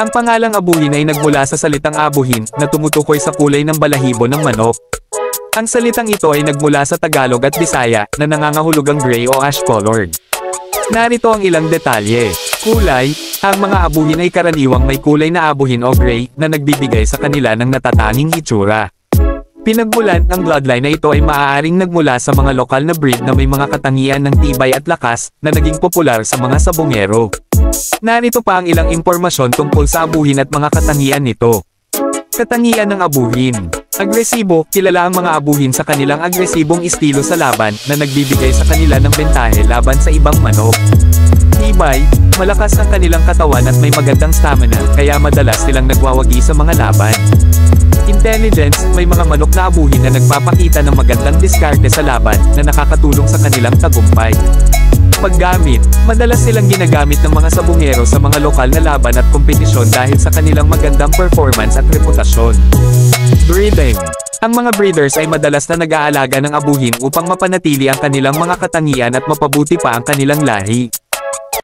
Ang pangalang abuhin ay nagmula sa salitang abuhin na tumutukoy sa kulay ng balahibo ng manok. Ang salitang ito ay nagmula sa Tagalog at Bisaya na nangangahulugang gray o ash-colored. Narito ang ilang detalye. Kulay, ang mga abuhin ay karaniwang may kulay na abuhin o gray na nagbibigay sa kanila ng natatanging itsura. Pinagmulan, ang bloodline na ito ay maaaring nagmula sa mga lokal na breed na may mga katangian ng tibay at lakas na naging popular sa mga sabongero. Narito pa ang ilang impormasyon tungkol sa abuhin at mga katangian nito. Katangian ng abuhin. Agresibo, kilala ang mga abuhin sa kanilang agresibong estilo sa laban na nagbibigay sa kanila ng bentahe laban sa ibang manok. Tibay, malakas ang kanilang katawan at may magandang stamina kaya madalas silang nagwawagi sa mga laban. Intelligence, may mga manok na abuhin na nagpapakita ng magandang diskarte sa laban na nakakatulong sa kanilang tagumpay. Paggamit, madalas silang ginagamit ng mga sabongero sa mga lokal na laban at kompetisyon dahil sa kanilang magandang performance at reputasyon. Breeding. Ang mga breeders ay madalas na nag-aalaga ng abuhin upang mapanatili ang kanilang mga katangian at mapabuti pa ang kanilang lahi.